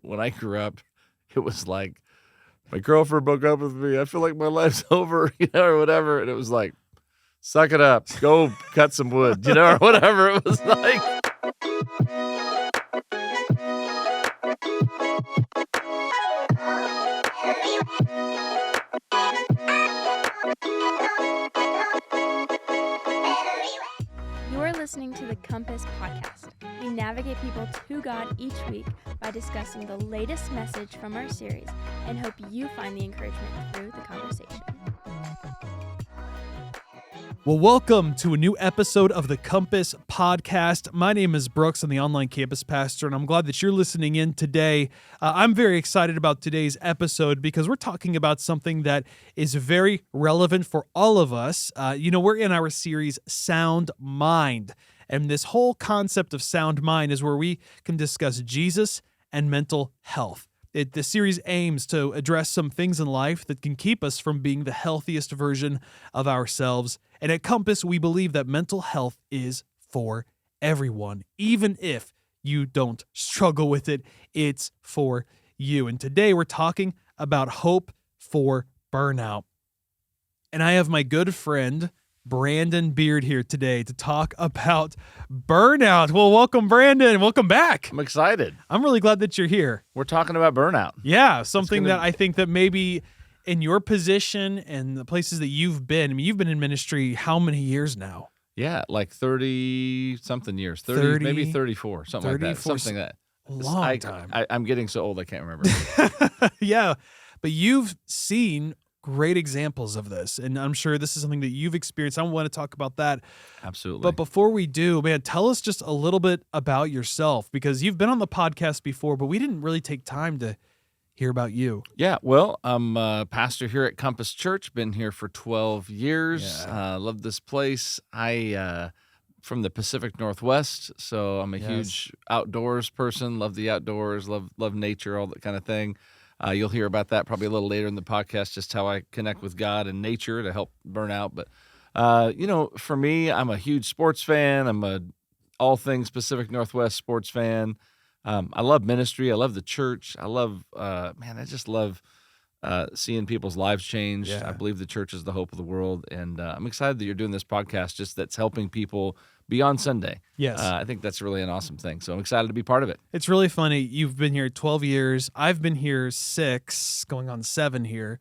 when I grew up, it was like, my girlfriend broke up with me. I feel like my life's over, or whatever. And it was like, suck it up, go cut some wood, or whatever. It was like. You're listening to the Compass Podcast. We navigate people to God each week by discussing the latest message from our series and hope you find the encouragement through the conversation. Well, welcome to a new episode of the Compass Podcast. My name is Brooks. I'm the online campus pastor, and I'm glad that you're listening in today. I'm very excited about today's episode because we're talking about something that is very relevant for all of us. We're in our series, Sound Mind, and this whole concept of sound mind is where we can discuss Jesus and mental health. The series aims to address some things in life that can keep us from being the healthiest version of ourselves. And at Compass, we believe that mental health is for everyone. Even if you don't struggle with it, it's for you. And today we're talking about hope for burnout. And I have my good friend, Brandon Beard, here today to talk about burnout. Well, welcome, Brandon. Welcome back. I'm excited. I'm really glad that you're here. We're talking about burnout. Yeah, something that I think that maybe in your position and the places that you've been, I mean, you've been in ministry how many years now? Yeah, like 30-something years. 30, maybe 34, something like that. Something that. Long time. I'm getting so old I can't remember. Yeah, but you've seen great examples of this, and I'm sure this is something that you've experienced. I want to talk about that. Absolutely. But before we do, man, tell us just a little bit about yourself, because you've been on the podcast before, but we didn't really take time to hear about you. Yeah, well, I'm a pastor here at Compass Church. Been here for 12 years. Yeah. Love this place. From the Pacific Northwest, so I'm a huge outdoors person. Love the outdoors. Love nature, all that kind of thing. You'll hear about that probably a little later in the podcast, just how I connect with God and nature to help burn out. But, for me, I'm a huge sports fan. I'm a all things Pacific Northwest sports fan. I love ministry. I love the church. I love, I just love seeing people's lives change. Yeah. I believe the church is the hope of the world. And I'm excited that you're doing this podcast just that's helping people beyond Sunday. Yes. I think that's really an awesome thing. So I'm excited to be part of it. It's really funny. You've been here 12 years. I've been here 6, going on 7 here.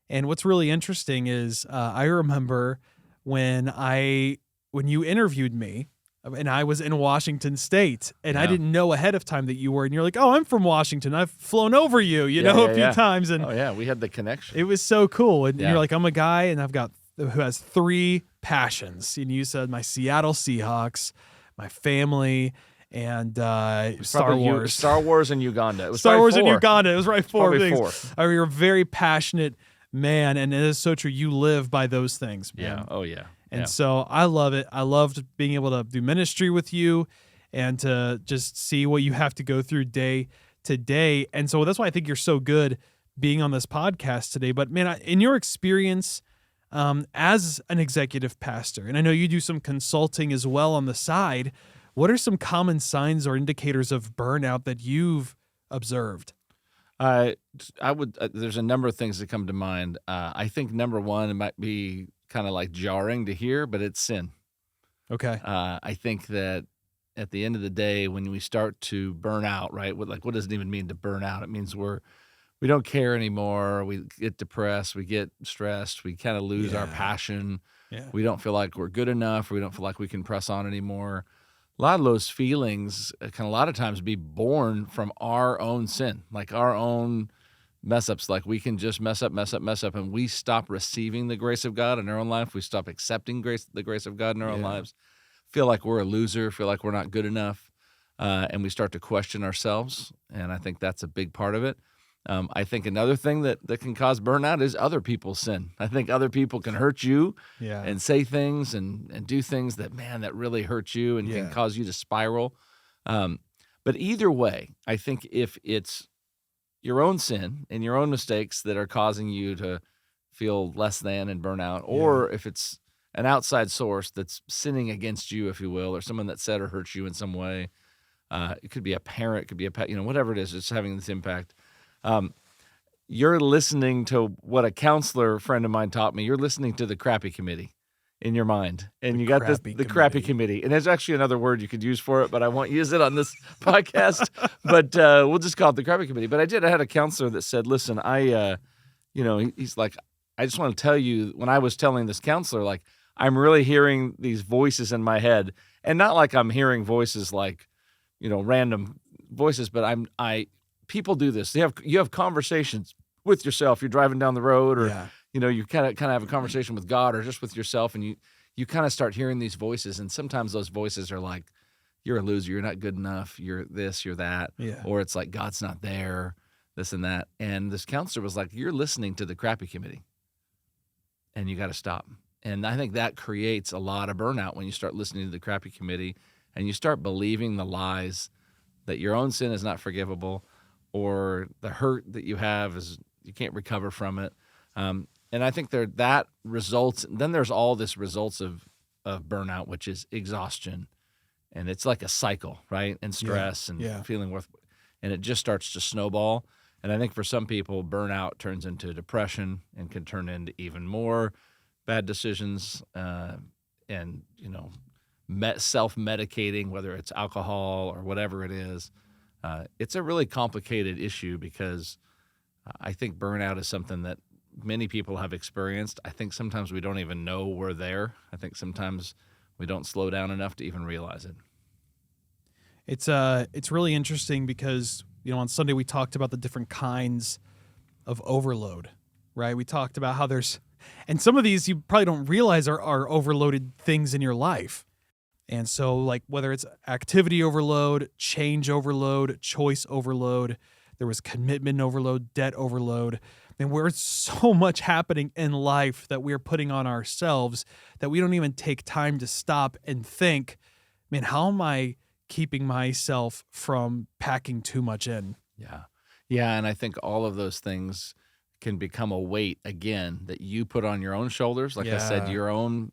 And what's really interesting is I remember when you interviewed me, and I was in Washington State, and I didn't know ahead of time that you were, and you're like, oh, I'm from Washington. I've flown over you, a few times. And we had the connection. It was so cool. And you're like, I'm a guy, and who has 3 passions. And you said my Seattle Seahawks, my family, and Star Wars. Star Wars and Uganda. It was Star Wars 4. and Uganda. It was right 4 things. 4. You're a very passionate man, and it is so true. You live by those things, man. Yeah. Oh, yeah. And so I love it. I loved being able to do ministry with you and to just see what you have to go through day to day. And so that's why I think you're so good being on this podcast today. But man, in your experience as an executive pastor, and I know you do some consulting as well on the side, what are some common signs or indicators of burnout that you've observed? There's a number of things that come to mind. I think number one, it might be kind of like jarring to hear, but it's sin. Okay. I think that at the end of the day, when we start to burn out, right? What does it even mean to burn out? It means we don't care anymore. We get depressed. We get stressed. We kind of lose our passion. Yeah. We don't feel like we're good enough. We don't feel like we can press on anymore. A lot of those feelings can a lot of times be born from our own sin, like our own mess-ups. Like we can just mess up, and we stop receiving the grace of God in our own life. We stop accepting the grace of God in our own lives, feel like we're a loser, feel like we're not good enough, and we start to question ourselves, and I think that's a big part of it. I think another thing that can cause burnout is other people's sin. I think other people can hurt you and say things and do things that really hurt you and can cause you to spiral. But either way, I think if it's your own sin and your own mistakes that are causing you to feel less than and burn out, or if it's an outside source that's sinning against you, if you will, or someone that said or hurt you in some way, It could be a parent, it could be a pet, whatever it is, it's having this impact. You're listening to what a counselor friend of mine taught me. You're listening to the crappy committee in your mind. And you got the crappy committee. And there's actually another word you could use for it, but I won't use it on this podcast. But we'll just call it the crappy committee. But I had a counselor that said, listen, he's like, I just want to tell you, when I was telling this counselor, like, I'm really hearing these voices in my head. And not like I'm hearing voices like, random voices, but people do this. You have conversations with yourself. You're driving down the road, or you kind of have a conversation with God, or just with yourself, and you kind of start hearing these voices. And sometimes those voices are like, "You're a loser. You're not good enough. You're this. You're that." Or it's like, God's not there. This and that. And this counselor was like, "You're listening to the crappy committee, and you got to stop." And I think that creates a lot of burnout when you start listening to the crappy committee, and you start believing the lies that your own sin is not forgivable, or the hurt that you have is you can't recover from it. And I think that results. Then there's all this results of burnout, which is exhaustion, and it's like a cycle, right? And stress and feeling worth, and it just starts to snowball. And I think for some people, burnout turns into depression and can turn into even more bad decisions, and self-medicating, whether it's alcohol or whatever it is. It's a really complicated issue because I think burnout is something that many people have experienced. I think sometimes we don't even know we're there. I think sometimes we don't slow down enough to even realize it. It's really interesting because, on Sunday we talked about the different kinds of overload, right? We talked about how and some of these you probably don't realize are overloaded things in your life. And so, like, whether it's activity overload, change overload, choice overload, there was commitment overload, debt overload. And there's so much happening in life that we're putting on ourselves that we don't even take time to stop and think, man, how am I keeping myself from packing too much in? Yeah. Yeah, and I think all of those things can become a weight, again, that you put on your own shoulders. Like I said, your own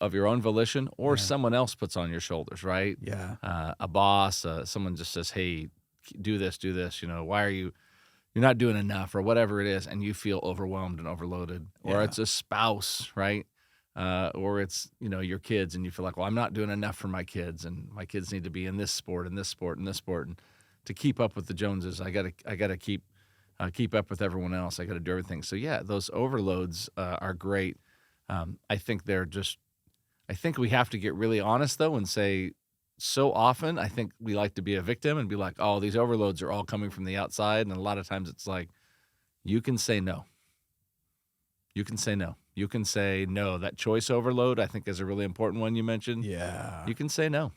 of your own volition, or someone else puts on your shoulders, right? Yeah. A boss, someone just says, hey, do this, why are you're not doing enough, or whatever it is, and you feel overwhelmed and overloaded. Or it's a spouse, right? Or it's, your kids, and you feel like, well, I'm not doing enough for my kids, and my kids need to be in this sport and this sport and this sport. And to keep up with the Joneses, I gotta keep up with everyone else. I gotta do everything. So those overloads are great. I think we have to get really honest, though, and say, so often I think we like to be a victim and be like, oh, these overloads are all coming from the outside. And a lot of times it's like, you can say no. You can say no. You can say no. That choice overload, I think, is a really important one you mentioned. Yeah. You can say no.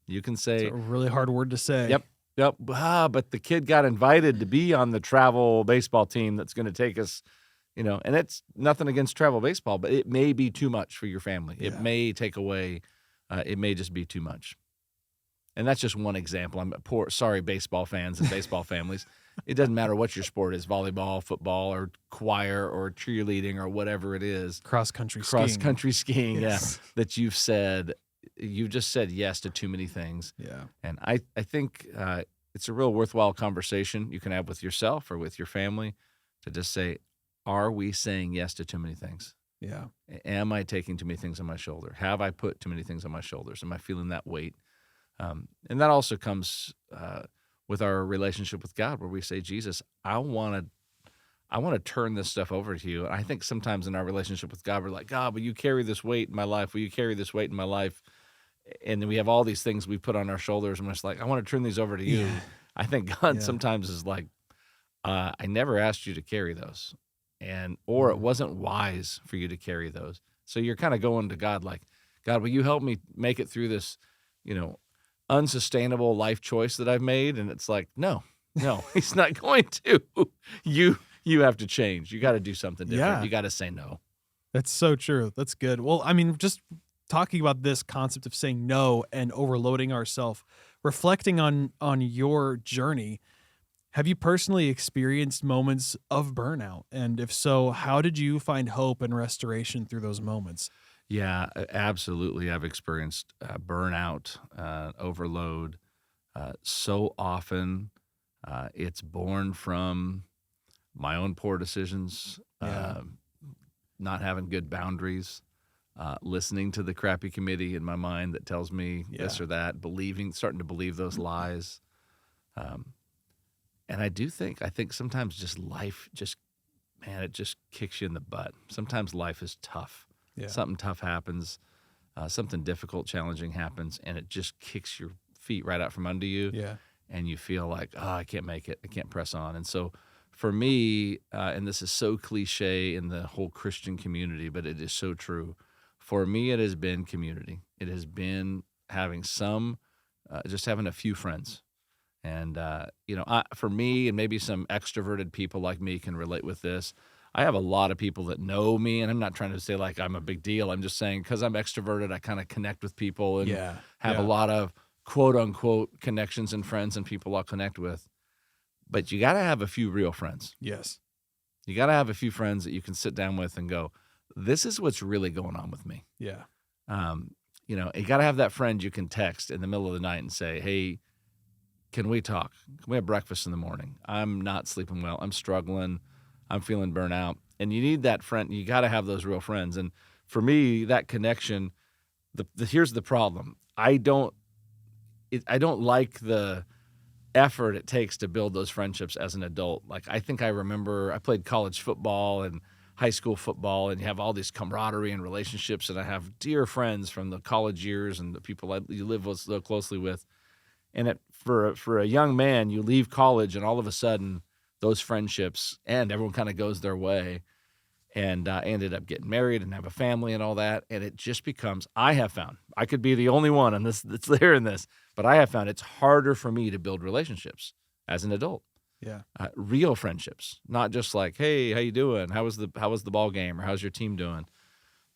You can say... It's a really hard word to say. Yep. But the kid got invited to be on the travel baseball team that's going to take us... and it's nothing against travel baseball, but it may be too much for your family. It may take away, it may just be too much. And that's just one example. Sorry, baseball fans and baseball families. It doesn't matter what your sport is, volleyball, football, or choir, or cheerleading, or whatever it is. Cross-country skiing, yes. That you've just said yes to too many things. Yeah. And I think it's a real worthwhile conversation you can have with yourself or with your family to just say, are we saying yes to too many things? Yeah. Am I taking too many things on my shoulder? Have I put too many things on my shoulders? Am I feeling that weight? And that also comes with our relationship with God, where we say, Jesus, I want to turn this stuff over to you. And I think sometimes in our relationship with God, we're like, God, will you carry this weight in my life? Will you carry this weight in my life? And then we have all these things we put on our shoulders, and we're just like, I want to turn these over to you. Yeah. I think God sometimes is like, I never asked you to carry those. Or it wasn't wise for you to carry those. So you're kind of going to God like, God, will you help me make it through this, unsustainable life choice that I've made? And it's like, no, he's not going to. You have to change. You got to do something different. Yeah. You got to say no. That's so true. That's good. Well, I mean, just talking about this concept of saying no and overloading ourselves, reflecting on your journey, have you personally experienced moments of burnout? And if so, how did you find hope and restoration through those moments? Yeah, absolutely. I've experienced burnout, overload. So often, it's born from my own poor decisions, Yeah. not having good boundaries, listening to the crappy committee in my mind that tells me this Yeah. or that, starting to believe those lies. Um, and I think sometimes just life man, it just kicks you in the butt. Sometimes life is tough. Yeah. Something tough happens, something difficult, challenging happens, and it just kicks your feet right out from under you. Yeah. And you feel like, oh, I can't make it. I can't press on. And so for me, and this is so cliche in the whole Christian community, but it is so true. For me, it has been community. It has been having just having a few friends. And, for me, and maybe some extroverted people like me can relate with this. I have a lot of people that know me, and I'm not trying to say like I'm a big deal. I'm just saying because I'm extroverted, I kind of connect with people and Yeah. have a lot of quote unquote connections and friends and people I'll connect with. But you got to have a few real friends. Yes. You got to have a few friends that you can sit down with and go, this is what's really going on with me. Yeah. You got to have that friend you can text in the middle of the night and say, hey, can we talk? Can we have breakfast in the morning? I'm not sleeping well. I'm struggling. I'm feeling burnout. And you need that friend. You got to have those real friends. And for me, that connection, here's the problem. I don't like the effort it takes to build those friendships as an adult. Like, I think I remember I played college football and high school football, and you have all these camaraderie and relationships. And I have dear friends from the college years and the people you live so closely with. And for a young man, you leave college, and all of a sudden, those friendships end. Everyone kind of goes their way, and I ended up getting married and have a family and all that. And it just becomes, I have found, I could be the only one on this that's there in this, but I have found it's harder for me to build relationships as an adult. Yeah. Real friendships, not just like, hey, how you doing? How was the ball game, or how's your team doing?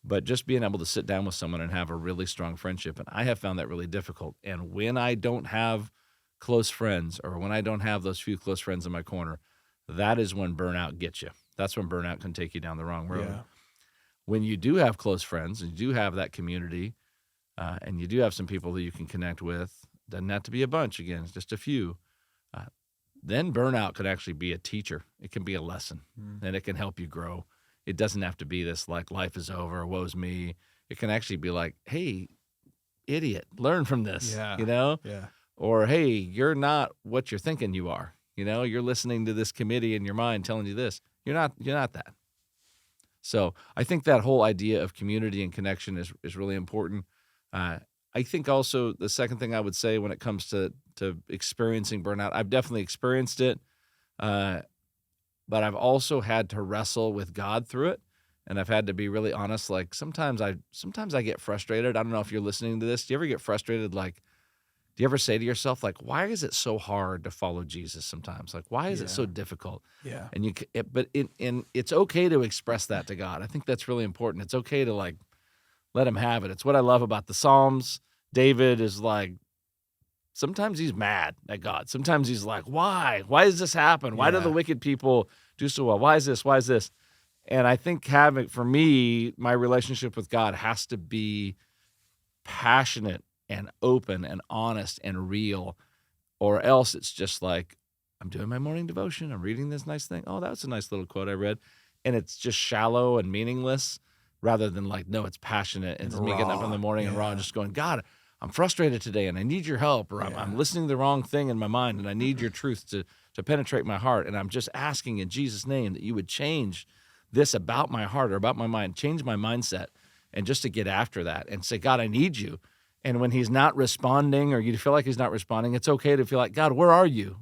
But just being able to sit down with someone and have a really strong friendship. And I have found that really difficult. And when I don't have close friends, or when I don't have those few close friends in my corner, that is when burnout gets you. That's when burnout can take you down the wrong road. Yeah. When you do have close friends and you do have that community, and you do have some people that you can connect with, doesn't have to be a bunch, again, it's just a few, then burnout could actually be a teacher. It can be a lesson, and it can help you grow. It doesn't have to be this like life is over, woe's me. It can actually be like, hey, idiot, learn from this, Yeah. Yeah. Or, hey, you're not what you're thinking you are. You're listening to this committee in your mind telling you this. You're not that. So I think that whole idea of community and connection is really important. I think also the second thing I would say when it comes to experiencing burnout, I've definitely experienced it, but I've also had to wrestle with God through it, and I've had to be really honest. Like sometimes I get frustrated. I don't know if you're listening to this. Do you ever get frustrated? Like, do you ever say to yourself, like, why is it so hard to follow Jesus sometimes? Like, why is it so difficult? Yeah. And it's okay to express that to God. I think that's really important. It's okay to like let him have it. It's what I love about the Psalms. David is like, sometimes he's mad at God. Sometimes he's like, why? Why does this happen? Why do the wicked people do so well? Why is this? Why is this? And I think for me, my relationship with God has to be passionate and open and honest and real, or else it's just like, I'm doing my morning devotion. I'm reading this nice thing. Oh, that's a nice little quote I read. And it's just shallow and meaningless rather than like, no, it's passionate. And it's me getting up in the morning and raw and just going, God, I'm frustrated today and I need your help, or I'm listening to the wrong thing in my mind and I need your truth to penetrate my heart. And I'm just asking in Jesus' name that you would change this about my heart or about my mind, change my mindset, and just to get after that and say, God, I need you. And when he's not responding, or you feel like he's not responding, it's okay to feel like, God, where are you?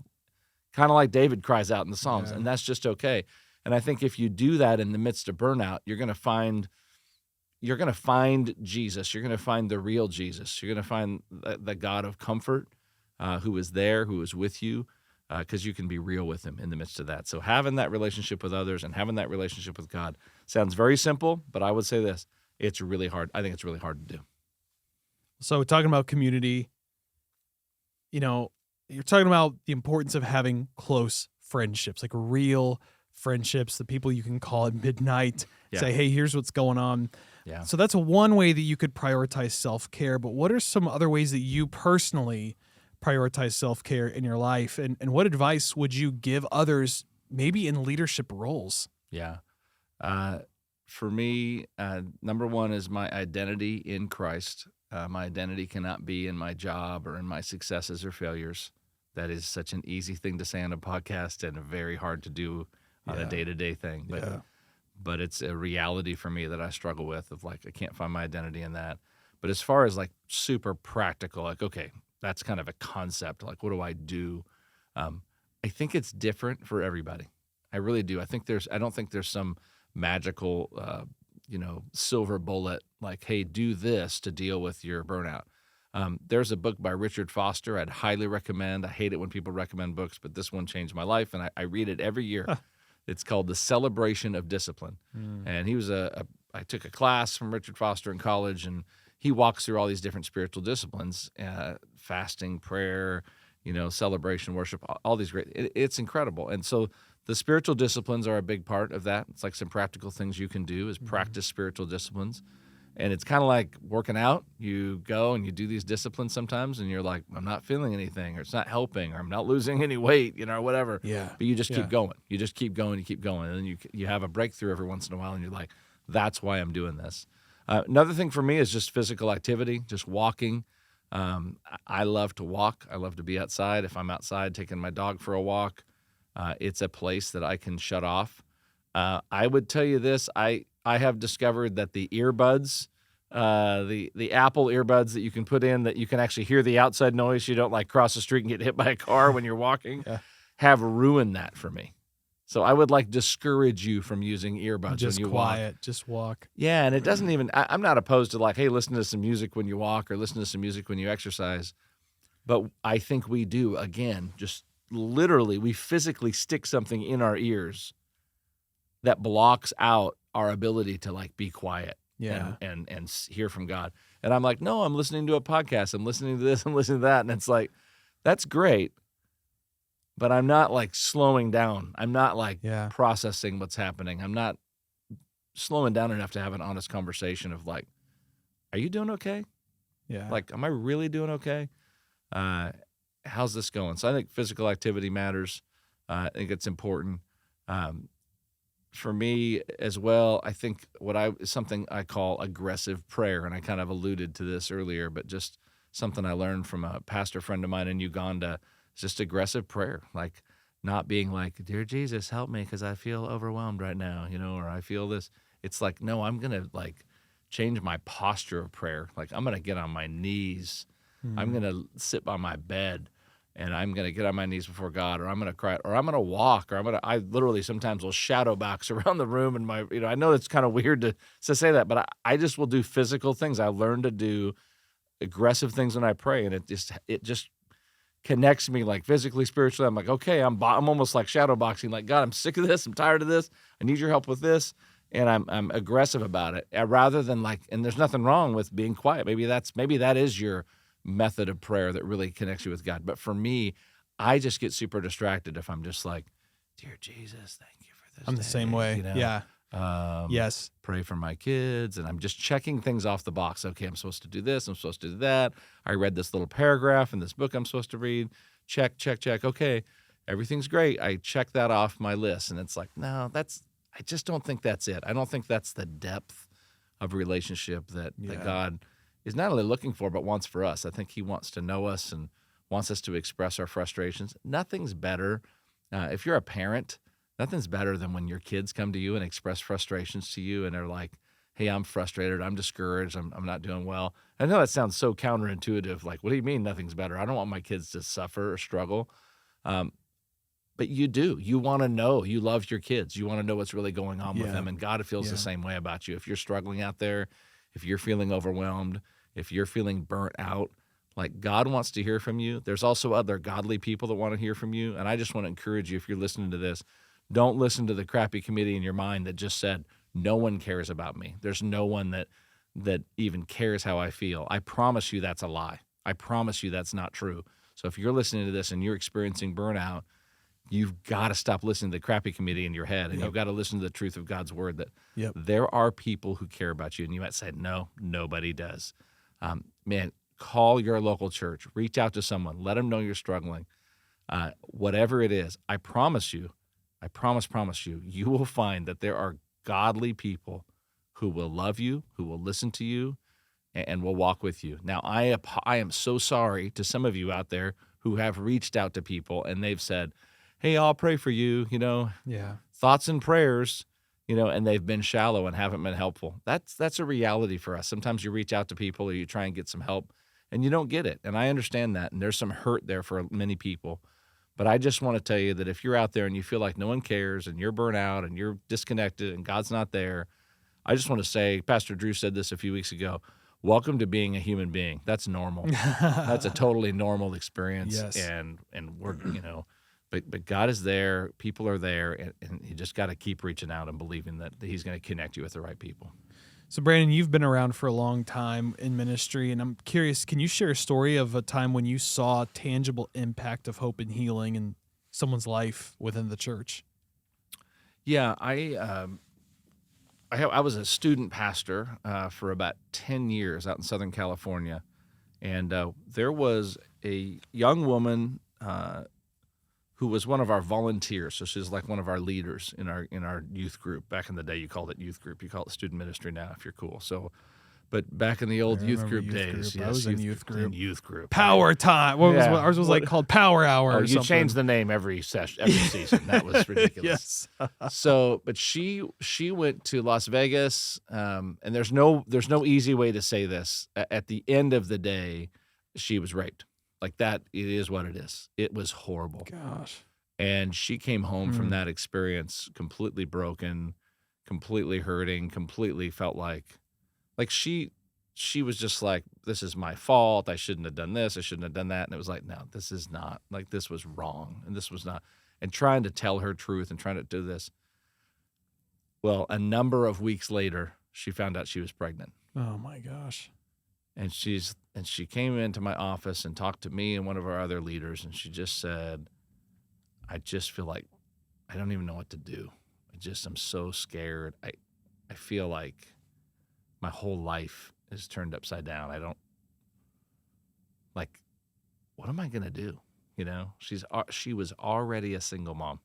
Kind of like David cries out in the Psalms, and that's just okay. And I think if you do that in the midst of burnout, you're going to find Jesus. You're going to find the real Jesus. You're going to find the God of comfort who is there, who is with you, because you can be real with him in the midst of that. So having that relationship with others and having that relationship with God sounds very simple, but I would say this, it's really hard. I think it's really hard to do. So talking about community, you're talking about the importance of having close friendships, like real friendships, the people you can call at midnight, Yeah. say, hey, here's what's going on. Yeah. So that's one way that you could prioritize self-care. But what are some other ways that you personally prioritize self-care in your life? And what advice would you give others, maybe in leadership roles? Yeah. For me, number one is my identity in Christ. My identity cannot be in my job or in my successes or failures. That is such an easy thing to say on a podcast and very hard to do on a day-to-day thing. But it's a reality for me that I struggle with, of like, I can't find my identity in that. But as far as like super practical, like, okay, that's kind of a concept. Like, what do I do? I think it's different for everybody. I really do. I don't think there's some magical, silver bullet, like, hey, do this to deal with your burnout. There's a book by Richard Foster I'd highly recommend. I hate it when people recommend books, but this one changed my life, and I read it every year. It's called The Celebration of Discipline. And he was I took a class from Richard Foster in college, and he walks through all these different spiritual disciplines, fasting, prayer, celebration, worship, all these great, it's incredible. And so the spiritual disciplines are a big part of that. It's like some practical things you can do is practice spiritual disciplines. And it's kind of like working out. You go and you do these disciplines sometimes, and you're like, I'm not feeling anything, or it's not helping, or I'm not losing any weight, or whatever. Yeah. But you just keep going. You just keep going. You keep going. And then you have a breakthrough every once in a while, and you're like, that's why I'm doing this. Another thing for me is just physical activity, just walking. I love to walk. I love to be outside. If I'm outside taking my dog for a walk, it's a place that I can shut off. I would tell you this. I have discovered that the earbuds, the Apple earbuds that you can put in that you can actually hear the outside noise, you don't like cross the street and get hit by a car when you're walking, have ruined that for me. So I would like discourage you from using earbuds Just when you quiet, walk. just walk. Yeah, and it doesn't even, I'm not opposed to like, hey, listen to some music when you walk or listen to some music when you exercise. But I think we do, again, just literally, we physically stick something in our ears that blocks out our ability to like be quiet and hear from God. And I'm like, no, I'm listening to a podcast. I'm listening to this. I'm listening to that. And it's like, that's great. But I'm not like slowing down. I'm not like processing what's happening. I'm not slowing down enough to have an honest conversation of like, are you doing okay? Yeah. Like, am I really doing okay? How's this going? So I think physical activity matters. I think it's important. For me as well, I think something I call aggressive prayer, and I kind of alluded to this earlier, but just something I learned from a pastor friend of mine in Uganda, is just aggressive prayer, like not being like, dear Jesus, help me because I feel overwhelmed right now, or I feel this. It's like, no, I'm going to like change my posture of prayer. Like I'm going to get on my knees. I'm going to sit by my bed. And I'm going to get on my knees before God, or I'm going to cry, or I'm going to walk, or I literally sometimes will shadow box around the room. And I know it's kind of weird to say that, but I just will do physical things. I learned to do aggressive things when I pray. And it just connects me like physically, spiritually. I'm like, okay, I'm almost like shadow boxing. Like, God, I'm sick of this. I'm tired of this. I need your help with this. And I'm aggressive about it rather than like, and there's nothing wrong with being quiet. Maybe that is your method of prayer that really connects you with God. But for me, I just get super distracted if I'm just like, dear Jesus, thank you for this. I'm the same way. Yeah. Yes. Pray for my kids. And I'm just checking things off the box. Okay, I'm supposed to do this. I'm supposed to do that. I read this little paragraph in this book I'm supposed to read. Check. Okay, everything's great. I check that off my list. And it's like, no, I just don't think that's it. I don't think that's the depth of relationship that God is not only looking for, but wants for us. I think he wants to know us and wants us to express our frustrations. Nothing's better. If you're a parent, nothing's better than when your kids come to you and express frustrations to you and they're like, hey, I'm frustrated, I'm discouraged, I'm not doing well. I know that sounds so counterintuitive. Like, what do you mean nothing's better? I don't want my kids to suffer or struggle. But you do. You want to know. You love your kids. You want to know what's really going on with them. And God feels the same way about you. If you're struggling out there, if you're feeling overwhelmed, if you're feeling burnt out, like God wants to hear from you. There's also other godly people that want to hear from you. And I just want to encourage you, if you're listening to this, don't listen to the crappy committee in your mind that just said, no one cares about me. There's no one that even cares how I feel. I promise you that's a lie. I promise you that's not true. So if you're listening to this and you're experiencing burnout, you've got to stop listening to the crappy committee in your head, and Yep. you've got to listen to the truth of God's word, that Yep. there are people who care about you. And you might say, no, nobody does. Man, call your local church, reach out to someone, let them know you're struggling. Whatever it is, I promise you, you will find that there are godly people who will love you, who will listen to you, and will walk with you. Now, I am so sorry to some of you out there who have reached out to people and they've said, hey, I'll pray for you, Yeah. thoughts and prayers, and they've been shallow and haven't been helpful. That's a reality for us. Sometimes you reach out to people or you try and get some help and you don't get it. And I understand that. And there's some hurt there for many people. But I just want to tell you that if you're out there and you feel like no one cares and you're burnt out and you're disconnected and God's not there, I just want to say, Pastor Drew said this a few weeks ago, welcome to being a human being. That's normal. That's a totally normal experience. Yes. And we're, but God is there, people are there, and you just got to keep reaching out and believing that He's going to connect you with the right people. So, Brandon, you've been around for a long time in ministry, and I'm curious, can you share a story of a time when you saw tangible impact of hope and healing in someone's life within the church? Yeah, I was a student pastor for about 10 years out in Southern California, and there was a young woman who was one of our volunteers. So she's like one of our leaders in our youth group. Back in the day, you called it youth group. You call it student ministry now if you're cool. So, but back in the old I youth remember group days, I was in youth group. In youth group. Power time. Ours was like called Power Hour. Oh, or you something. changed the name every season. That was ridiculous. Yes. So, but she went to Las Vegas, and there's no easy way to say this. At the end of the day, she was raped. Like that, it is what it is. It was horrible. Gosh. And she came home from that experience completely broken, completely hurting, completely felt like she was just like, this is my fault. I shouldn't have done this. I shouldn't have done that. And it was like, no, this is not. Like, this was wrong. And this was not. And trying to tell her truth and trying to do this. Well, a number of weeks later, she found out she was pregnant. Oh, my gosh. And she came into my office and talked to me and one of our other leaders. And she just said, I just feel like I don't even know what to do. I'm so scared. I feel like my whole life is turned upside down. I don't, like, what am I going to do? She was already a single mom.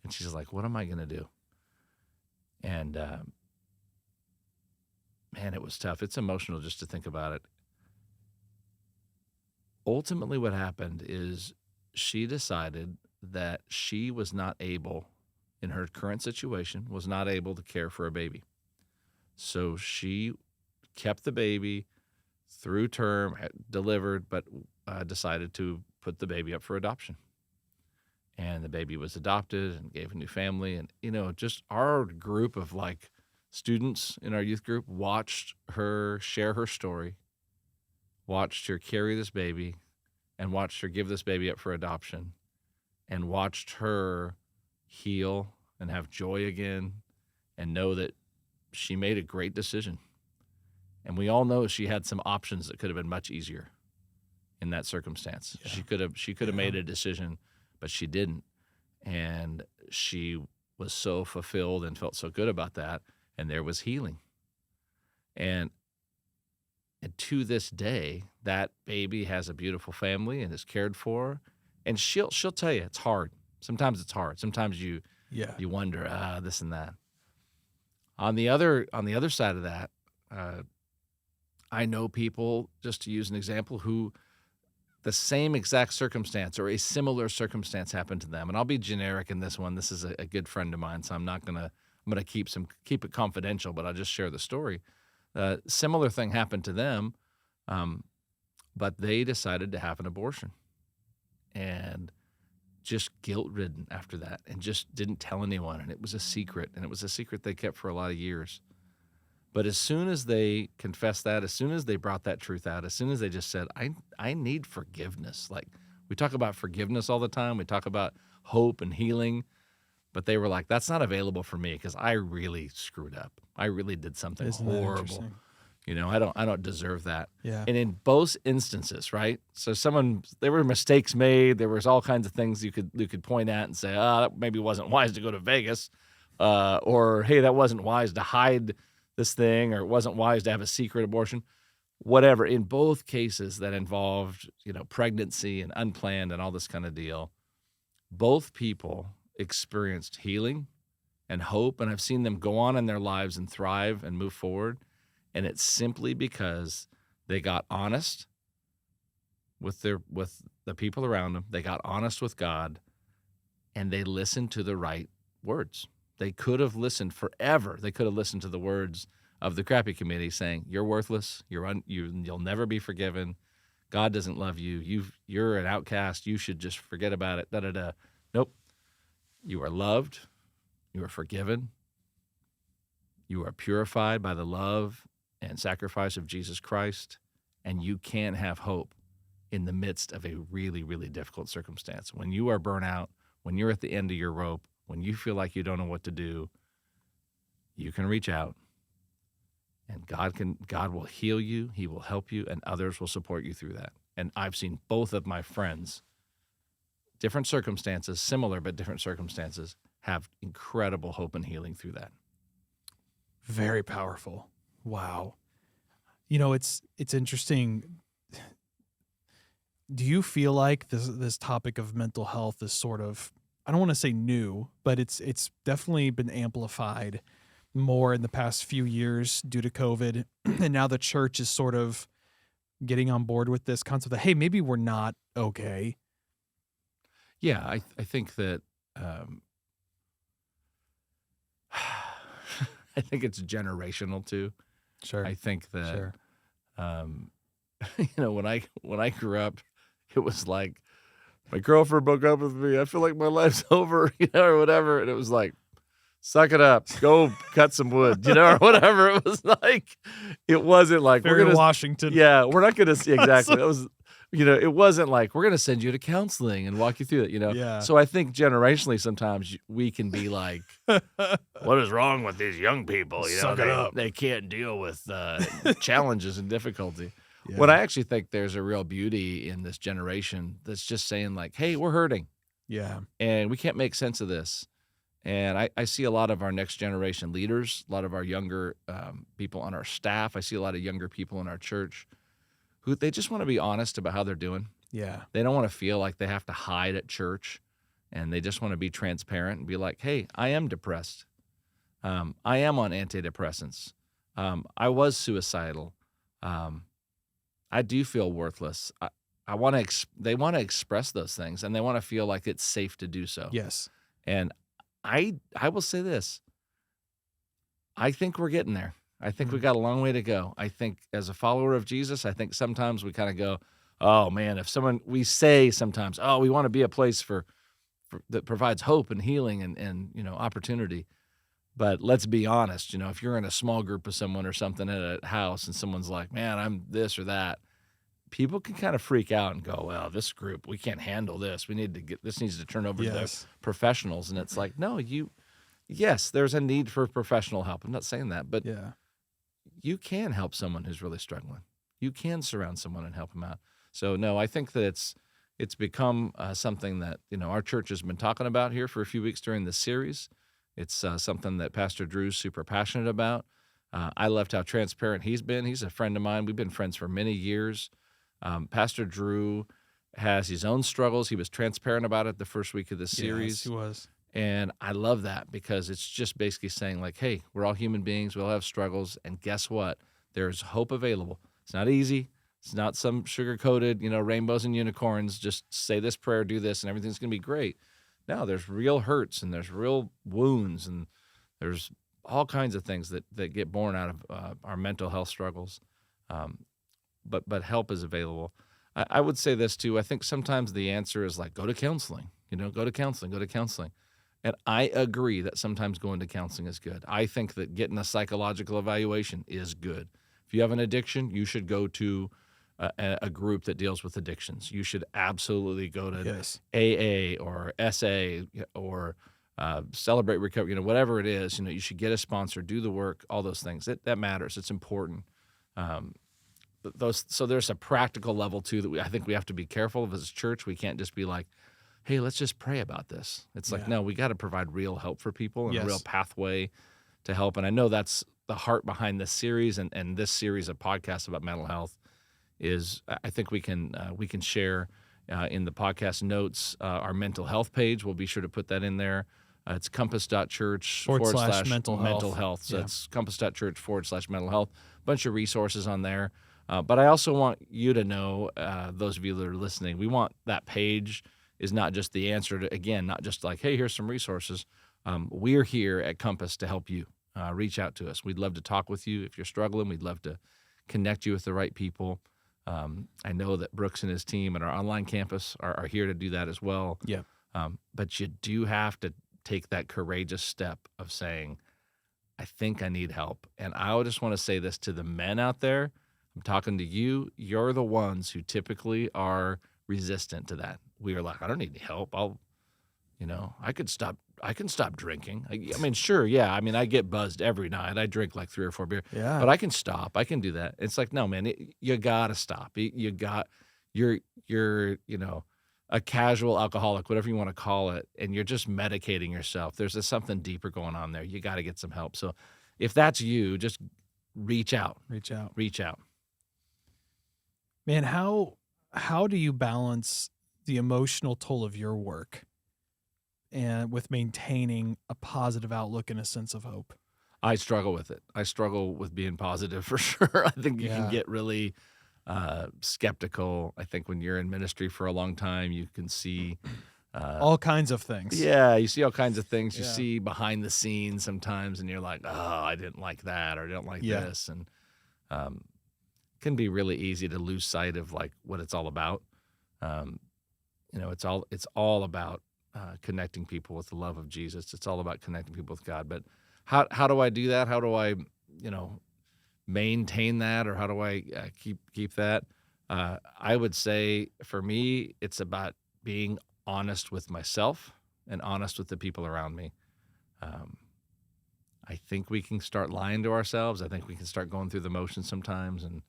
And she's like, what am I going to do? And, man, it was tough. It's emotional just to think about it. Ultimately, what happened is she decided that she was not able, in her current situation, was not able to care for a baby. So she kept the baby through term, delivered, but decided to put the baby up for adoption. And the baby was adopted and gave a new family. And, just our group of students in our youth group watched her share her story, watched her carry this baby, and watched her give this baby up for adoption, and watched her heal and have joy again and know that she made a great decision. And we all know she had some options that could have been much easier in that circumstance. Yeah. She could have made a decision, but she didn't. And she was so fulfilled and felt so good about that. And there was healing. And to this day, that baby has a beautiful family and is cared for. And she'll tell you it's hard. Sometimes it's hard. Sometimes you wonder, this and that. On the other side of that, I know people, just to use an example, who the same exact circumstance or a similar circumstance happened to them. And I'll be generic in this one. This is a good friend of mine, so I'm gonna keep it confidential, but I'll just share the story. Similar thing happened to them, but they decided to have an abortion, and just guilt-ridden after that, and just didn't tell anyone, and it was a secret, and it was a secret they kept for a lot of years. But as soon as they confessed that, as soon as they brought that truth out, as soon as they just said, I need forgiveness. Like, we talk about forgiveness all the time. We talk about hope and healing. But they were like, that's not available for me because I really screwed up. I really did something horrible. I don't deserve that. Yeah. And in both instances, right? So there were mistakes made. There was all kinds of things you could point at and say, that maybe wasn't wise to go to Vegas, or hey, that wasn't wise to hide this thing, or it wasn't wise to have a secret abortion. Whatever. In both cases that involved, pregnancy and unplanned and all this kind of deal, both people experienced healing and hope, and I've seen them go on in their lives and thrive and move forward. And it's simply because they got honest with the people around them. They got honest with God, and they listened to the right words. They could have listened forever. They could have listened to the words of the crappy committee saying, "You're worthless. You'll never be forgiven. God doesn't love you. You're an outcast. You should just forget about it." Da da da. Nope. You are loved. You are forgiven. You are purified by the love and sacrifice of Jesus Christ, and you can have hope in the midst of a really, really difficult circumstance. When you are burnt out, when you're at the end of your rope, when you feel like you don't know what to do, you can reach out, and God will heal you, He will help you, and others will support you through that. And I've seen both of my friends, different circumstances, similar but different circumstances, have incredible hope and healing through that. Very powerful. Wow. It's interesting. Do you feel like this topic of mental health is sort of, I don't want to say new, but it's definitely been amplified more in the past few years due to COVID. And now the church is sort of getting on board with this concept that, hey, maybe we're not okay. Yeah, I think that I think it's generational too. Sure. I think that Sure. when I grew up, it was like my girlfriend broke up with me. I feel like my life's over, or whatever. And it was like, suck it up, go cut some wood, or whatever. It was like, it wasn't like Very Washington. Yeah, we're not gonna see exactly. It was, it wasn't like we're gonna send you to counseling and walk you through it. Yeah. So I think generationally, sometimes we can be like, what is wrong with these young people? Suck it up. They can't deal with challenges and difficulty. Yeah. What I actually think there's a real beauty in this generation that's just saying like, hey, we're hurting. Yeah. And we can't make sense of this. And I see a lot of our next generation leaders, a lot of our younger people on our staff. I see a lot of younger people in our church who they just want to be honest about how they're doing. Yeah. They don't want to feel like they have to hide at church, and they just want to be transparent and be like, hey, I am depressed. I am on antidepressants. I was suicidal. I do feel worthless. They want to express those things, and they want to feel like it's safe to do so. Yes. And I will say this. I think we're getting there. I think we got a long way to go. I think as a follower of Jesus, I think sometimes we kind of go, oh man, we say sometimes, oh, we want to be a place for that provides hope and healing and opportunity. But let's be honest, if you're in a small group of someone or something at a house and someone's like, man, I'm this or that, people can kind of freak out and go, well, this group, we can't handle this. This needs to turn over to the professionals. And it's like, no, yes, there's a need for professional help. I'm not saying that, but yeah, you can help someone who's really struggling. You can surround someone and help them out. So no, I think that it's become something that, our church has been talking about here for a few weeks during this series. It's something that Pastor Drew's super passionate about. I loved how transparent he's been. He's a friend of mine. We've been friends for many years. Pastor Drew has his own struggles. He was transparent about it the first week of this series. Yes, he was. And I love that because it's just basically saying like, hey, we're all human beings. We all have struggles. And guess what? There's hope available. It's not easy. It's not some sugar-coated, rainbows and unicorns. Just say this prayer, do this, and everything's going to be great. No, there's real hurts and there's real wounds and there's all kinds of things that get born out of our mental health struggles. But help is available. I would say this too. I think sometimes the answer is like, go to counseling, go to counseling. And I agree that sometimes going to counseling is good. I think that getting a psychological evaluation is good. If you have an addiction, you should go to a group that deals with addictions. You should absolutely go to AA or SA or Celebrate Recovery, whatever it is. You should get a sponsor, do the work, all those things. That matters. It's important. So there's a practical level too that I think we have to be careful of as a church. We can't just be like, hey, let's just pray about this. It's like, no, we got to provide real help for people and a real pathway to help. And I know that's the heart behind this series and this series of podcasts about mental health is I think we can share in the podcast notes our mental health page. We'll be sure to put that in there. It's compass.church / mental health. So it's compass.church / mental health. Bunch of resources on there. But I also want you to know, those of you that are listening, we want that page is not just the answer to, again, not just like, hey, here's some resources. We're here at Compass to help you. Reach out to us. We'd love to talk with you. If you're struggling, we'd love to connect you with the right people. I know that Brooks and his team at our online campus are here to do that as well. Yeah. But you do have to take that courageous step of saying, I think I need help. And I just want to say this to the men out there. I'm talking to you. You're the ones who typically are resistant to that. We are like, I don't need any help. I can stop drinking. I mean, sure. Yeah. I mean, I get buzzed every night. I drink like 3 or 4 beers, but I can stop. I can do that. It's like, no, man, you gotta stop. You're a casual alcoholic, whatever you want to call it. And you're just medicating yourself. There's something deeper going on there. You got to get some help. So if that's you, just reach out. Man, how do you balance the emotional toll of your work and with maintaining a positive outlook and a sense of hope? I struggle with it. I struggle with being positive for sure. I think you can get really skeptical. I think when you're in ministry for a long time, you can see all kinds of things. Yeah, you see all kinds of things. You see behind the scenes sometimes, and you're like, oh, I didn't like that, or I didn't like this. And it can be really easy to lose sight of like what it's all about. It's all about connecting people with the love of Jesus. It's all about connecting people with God. But how do I do that? How do I, maintain that, or how do I keep that? I would say for me, it's about being honest with myself and honest with the people around me. I think we can start lying to ourselves. I think we can start going through the motions sometimes. And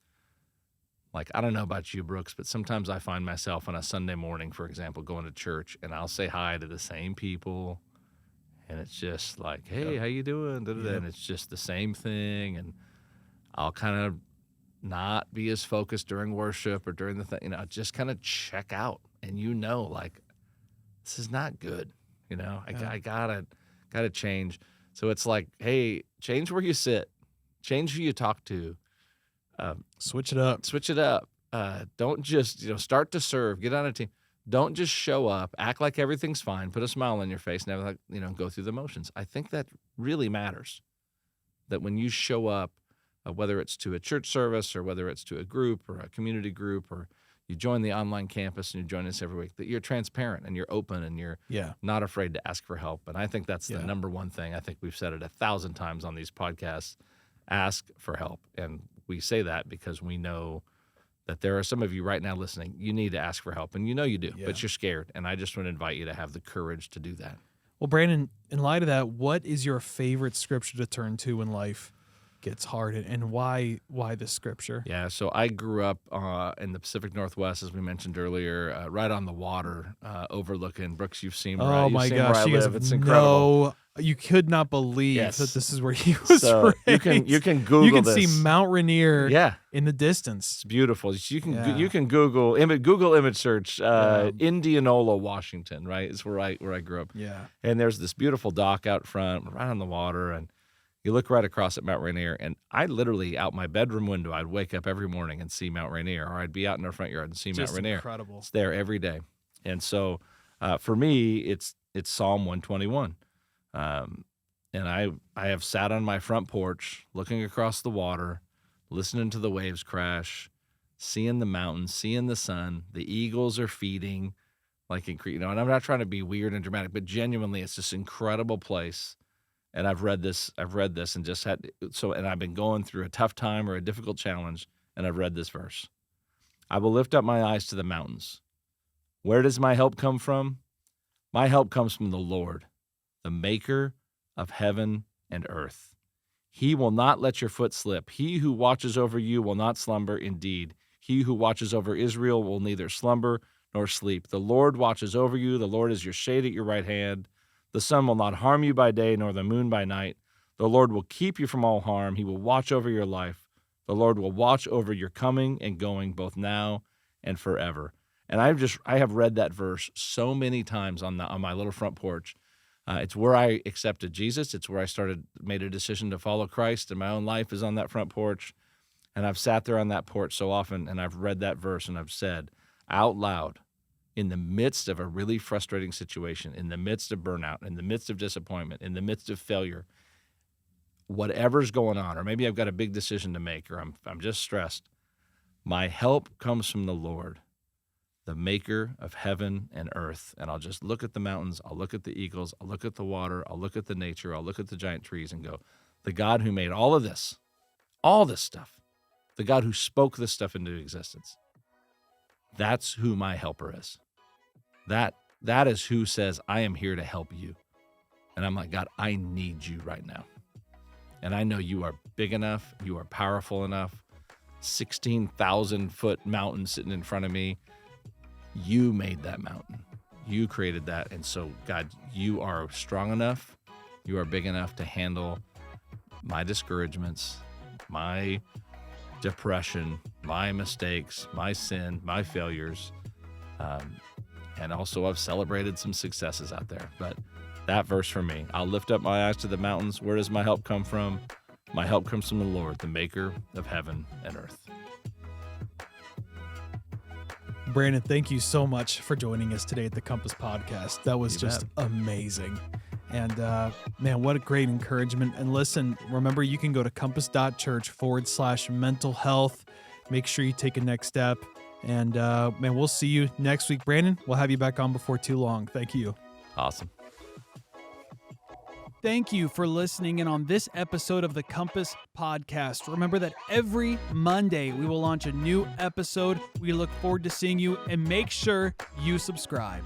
like, I don't know about you, Brooks, but sometimes I find myself on a Sunday morning, for example, going to church, and I'll say hi to the same people, and it's just like, hey, how you doing? And it's just the same thing, and I'll kind of not be as focused during worship or during the thing, just kind of check out, and like, this is not good, I gotta change. So it's like, hey, change where you sit, change who you talk to. Switch it up. Don't just, start to serve, get on a team. Don't just show up, act like everything's fine, put a smile on your face, never go through the motions. I think that really matters. That when you show up, whether it's to a church service or whether it's to a group or a community group, or you join the online campus and you join us every week, that you're transparent and you're open and you're not afraid to ask for help. And I think that's the number one thing. I think we've said it 1,000 times on these podcasts, ask for help. And we say that because we know that there are some of you right now listening, you need to ask for help, and you do, but you're scared. And I just want to invite you to have the courage to do that. Well, Brandon, in light of that, what is your favorite scripture to turn to when life gets hard, and why this scripture? Yeah, so I grew up in the Pacific Northwest, as we mentioned earlier, right on the water, overlooking Brooks. You've seen where oh my seen gosh, where I you guys live. have It's incredible. You could not believe Yes. that this is where he was So raised. you can Google You can this. see Mount Rainier in the distance. It's beautiful. You can Google image search Indianola, Washington. Right, is where I grew up. Yeah, and there's this beautiful dock out front, right on the water, and you look right across at Mount Rainier. And I literally, out my bedroom window, I'd wake up every morning and see Mount Rainier, or I'd be out in our front yard and see Mount Rainier. Incredible. It's there every day. And so, for me, it's Psalm 121. And I have sat on my front porch looking across the water, listening to the waves crash, seeing the mountains, seeing the sun. The eagles are feeding, and I'm not trying to be weird and dramatic, but genuinely, it's this incredible place. And I've read this and just and I've been going through a tough time or a difficult challenge, and I've read this verse. I will lift up my eyes to the mountains. Where does my help come from? My help comes from the Lord, the maker of heaven and earth. He will not let your foot slip. He who watches over you will not slumber. Indeed, he who watches over Israel will neither slumber nor sleep. The Lord watches over you. The Lord is your shade at your right hand. The sun will not harm you by day, nor the moon by night. The Lord will keep you from all harm. He will watch over your life. The Lord will watch over your coming and going, both now and forever. And I have read that verse so many times on my little front porch. It's where I accepted Jesus. It's where I made a decision to follow Christ, and my own life is on that front porch. And I've sat there on that porch so often, and I've read that verse, and I've said out loud, in the midst of a really frustrating situation, in the midst of burnout, in the midst of disappointment, in the midst of failure, whatever's going on, or maybe I've got a big decision to make, or I'm just stressed, my help comes from the Lord, the maker of heaven and earth. And I'll just look at the mountains, I'll look at the eagles, I'll look at the water, I'll look at the nature, I'll look at the giant trees and go, the God who made all this stuff, the God who spoke this stuff into existence, that's who my helper is. That is who says, I am here to help you. And I'm like, God, I need you right now. And I know you are big enough, you are powerful enough, 16,000-foot mountain sitting in front of me. You made that mountain. You created that. And so, God, you are strong enough. You are big enough to handle my discouragements, my depression, my mistakes, my sin, my failures. And also, I've celebrated some successes out there. But that verse for me, I'll lift up my eyes to the mountains. Where does my help come from? My help comes from the Lord, the maker of heaven and earth. Brandon, thank you so much for joining us today at the Compass Podcast. That was You just bet. amazing. And man, what a great encouragement. And listen, remember, you can go to compass.church/mental health. Make sure you take a next step. And man, we'll see you next week. Brandon, we'll have you back on before too long. Thank you. Awesome. Thank you for listening in on this episode of the Compass Podcast. Remember that every Monday we will launch a new episode. We look forward to seeing you, and make sure you subscribe.